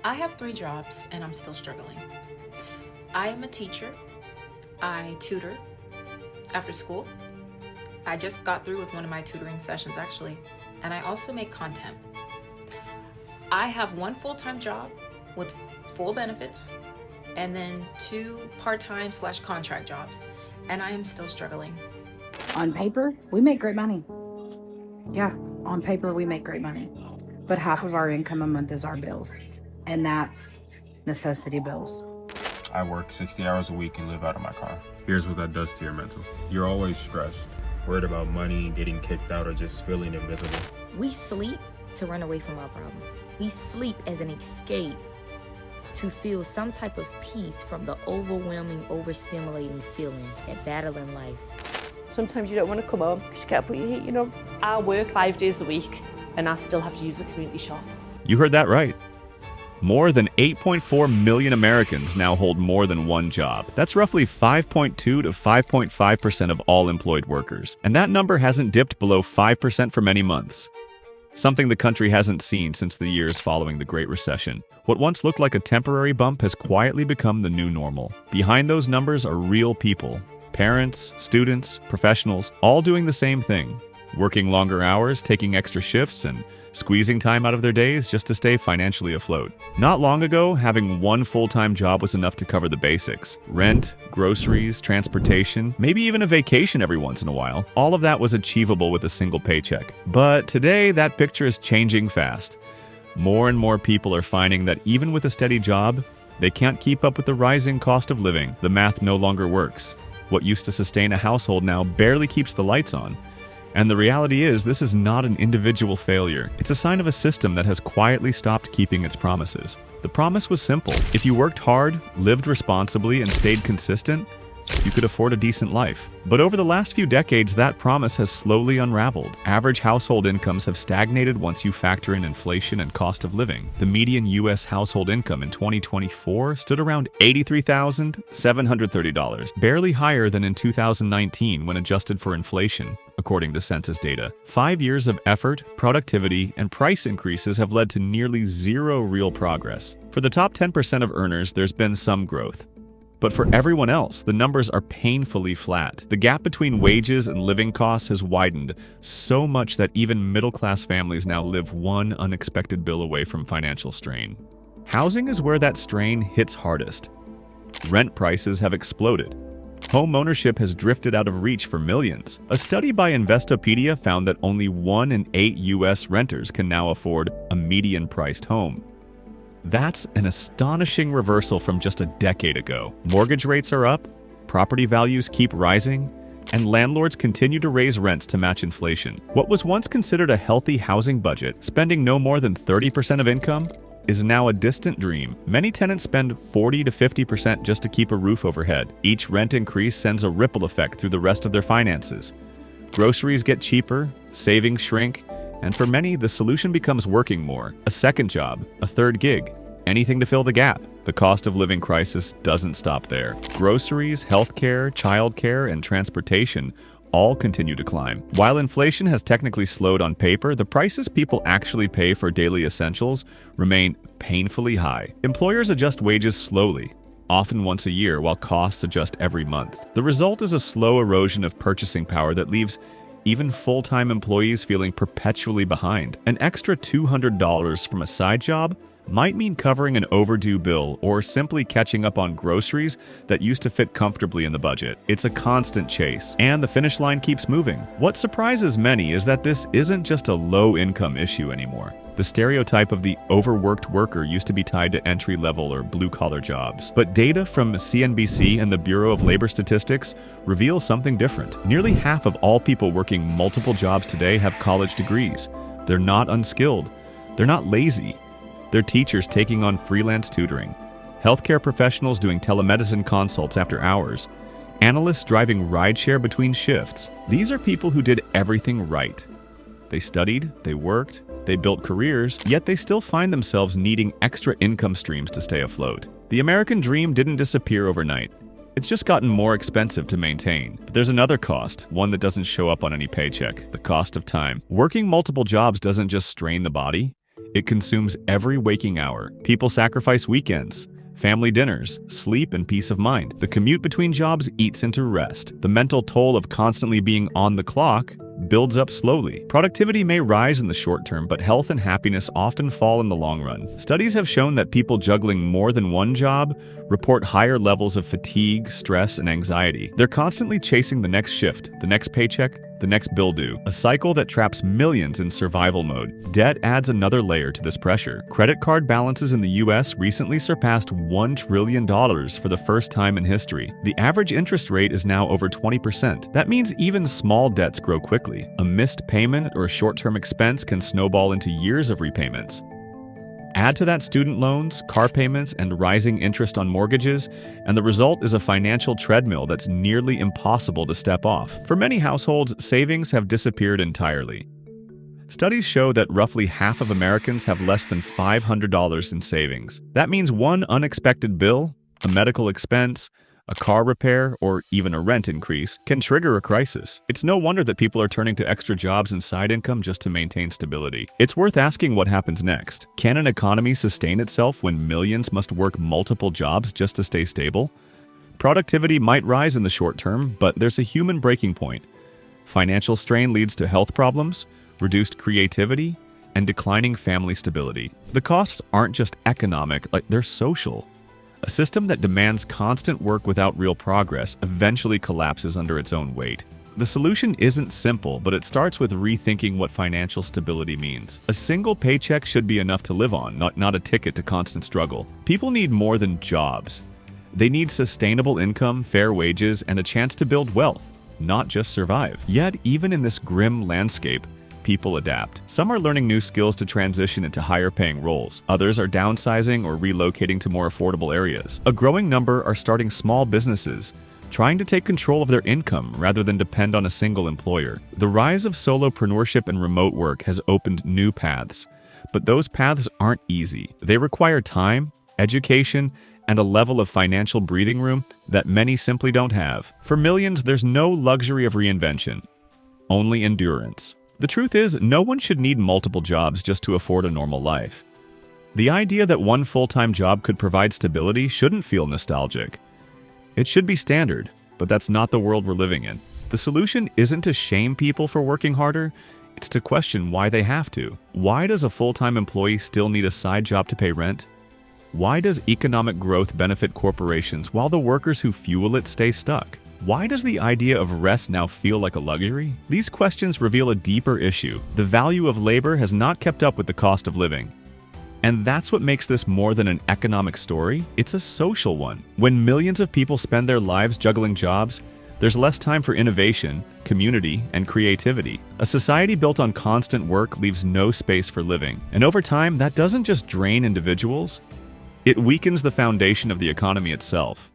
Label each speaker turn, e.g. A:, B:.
A: I have 3 jobs and I'm still struggling. I am a teacher. I tutor after school. I just got through with one of my tutoring sessions actually, and I also make content. I have 1 full-time job with full benefits and then 2 part-time/contract jobs, and I am still struggling.
B: On paper, we make great money. Yeah, on paper, we make great money. But half of our income a month is our bills, and that's necessity bills.
C: I work 60 hours a week and live out of my car. Here's what that does to your mental. You're always stressed, worried about money, getting kicked out, or just feeling invisible.
D: We sleep to run away from our problems. We sleep as an escape to feel some type of peace from the overwhelming, overstimulating feeling that battle in life.
E: Sometimes you don't want to come home because you can't put your heating on. I work 5 days a week and I still have to use a community shop.
F: You heard that right. More than 8.4 million Americans now hold more than one job. That's roughly 5.2 to 5.5% of all employed workers. And that number hasn't dipped below 5% for many months. Something the country hasn't seen since the years following the Great Recession. What once looked like a temporary bump has quietly become the new normal. Behind those numbers are real people. Parents, students, professionals, all doing the same thing. Working longer hours, taking extra shifts, and squeezing time out of their days just to stay financially afloat. Not long ago, having 1 full-time job was enough to cover the basics. Rent, groceries, transportation, maybe even a vacation every once in a while. All of that was achievable with a single paycheck. But today, that picture is changing fast. More and more people are finding that even with a steady job, they can't keep up with the rising cost of living. The math no longer works. What used to sustain a household now barely keeps the lights on. And the reality is, this is not an individual failure. It's a sign of a system that has quietly stopped keeping its promises. The promise was simple. If you worked hard, lived responsibly, and stayed consistent, you could afford a decent life. But over the last few decades, that promise has slowly unraveled. Average household incomes have stagnated once you factor in inflation and cost of living. The median U.S. household income in 2024 stood around $83,730, barely higher than in 2019 when adjusted for inflation, according to census data. 5 years of effort, productivity, and price increases have led to nearly zero real progress. For the top 10% of earners, there's been some growth. But for everyone else, the numbers are painfully flat. The gap between wages and living costs has widened so much that even middle-class families now live one unexpected bill away from financial strain. Housing is where that strain hits hardest. Rent prices have exploded. Home ownership has drifted out of reach for millions. A study by Investopedia found that only 1 in 8 U.S. renters can now afford a median-priced home. That's an astonishing reversal from just a decade ago. Mortgage rates are up, property values keep rising, and landlords continue to raise rents to match inflation. What was once considered a healthy housing budget, spending no more than 30% of income, is now a distant dream. Many tenants spend 40 to 50% just to keep a roof overhead. Each rent increase sends a ripple effect through the rest of their finances. Groceries get cheaper, savings shrink, and for many, the solution becomes working more, a second job, a third gig, anything to fill the gap. The cost of living crisis doesn't stop there. Groceries, healthcare, childcare, and transportation all continue to climb. While inflation has technically slowed on paper, the prices people actually pay for daily essentials remain painfully high. Employers adjust wages slowly, often once a year, while costs adjust every month. The result is a slow erosion of purchasing power that leaves even full-time employees feeling perpetually behind. An extra $200 from a side job might mean covering an overdue bill or simply catching up on groceries that used to fit comfortably in the budget. It's a constant chase, and the finish line keeps moving. What surprises many is that this isn't just a low-income issue anymore. The stereotype of the overworked worker used to be tied to entry-level or blue-collar jobs. But data from CNBC and the Bureau of Labor Statistics reveal something different. Nearly half of all people working multiple jobs today have college degrees. They're not unskilled. They're not lazy. They're teachers taking on freelance tutoring, healthcare professionals doing telemedicine consults after hours, analysts driving rideshare between shifts. These are people who did everything right. They studied, they worked, they built careers, yet they still find themselves needing extra income streams to stay afloat. The American dream didn't disappear overnight. It's just gotten more expensive to maintain. But there's another cost, one that doesn't show up on any paycheck: the cost of time. Working multiple jobs doesn't just strain the body, It consumes every waking hour. People sacrifice weekends, family dinners, sleep, and peace of mind. The commute between jobs eats into rest. The mental toll of constantly being on the clock builds up slowly. Productivity may rise in the short term, but health and happiness often fall in the long run. Studies have shown that people juggling more than one job report higher levels of fatigue, stress, and anxiety. They're constantly chasing the next shift, the next paycheck, the next bill due, a cycle that traps millions in survival mode. Debt adds another layer to this pressure. Credit card balances in the US recently surpassed $1 trillion for the first time in history. The average interest rate is now over 20%. That means even small debts grow quickly. A missed payment or a short-term expense can snowball into years of repayments. Add to that student loans, car payments, and rising interest on mortgages, and the result is a financial treadmill that's nearly impossible to step off. For many households, savings have disappeared entirely. Studies show that roughly half of Americans have less than $500 in savings. That means one unexpected bill, a medical expense, a car repair, or even a rent increase can trigger a crisis. It's no wonder that people are turning to extra jobs and side income just to maintain stability. It's worth asking what happens next. Can an economy sustain itself when millions must work multiple jobs just to stay stable? Productivity might rise in the short term, but there's a human breaking point. Financial strain leads to health problems, reduced creativity, and declining family stability. The costs aren't just economic, they're social. A system that demands constant work without real progress eventually collapses under its own weight. The solution isn't simple, but it starts with rethinking what financial stability means. A single paycheck should be enough to live on, not a ticket to constant struggle. People need more than jobs. They need sustainable income, fair wages, and a chance to build wealth, not just survive. Yet, even in this grim landscape, people adapt. Some are learning new skills to transition into higher-paying roles. Others are downsizing or relocating to more affordable areas. A growing number are starting small businesses, trying to take control of their income rather than depend on a single employer. The rise of solopreneurship and remote work has opened new paths, but those paths aren't easy. They require time, education, and a level of financial breathing room that many simply don't have. For millions, there's no luxury of reinvention, only endurance. The truth is, no one should need multiple jobs just to afford a normal life. The idea that one full-time job could provide stability shouldn't feel nostalgic. It should be standard, but that's not the world we're living in. The solution isn't to shame people for working harder, it's to question why they have to. Why does a full-time employee still need a side job to pay rent? Why does economic growth benefit corporations while the workers who fuel it stay stuck? Why does the idea of rest now feel like a luxury? These questions reveal a deeper issue. The value of labor has not kept up with the cost of living. And that's what makes this more than an economic story. It's a social one. When millions of people spend their lives juggling jobs, there's less time for innovation, community, and creativity. A society built on constant work leaves no space for living. And over time, that doesn't just drain individuals, it weakens the foundation of the economy itself.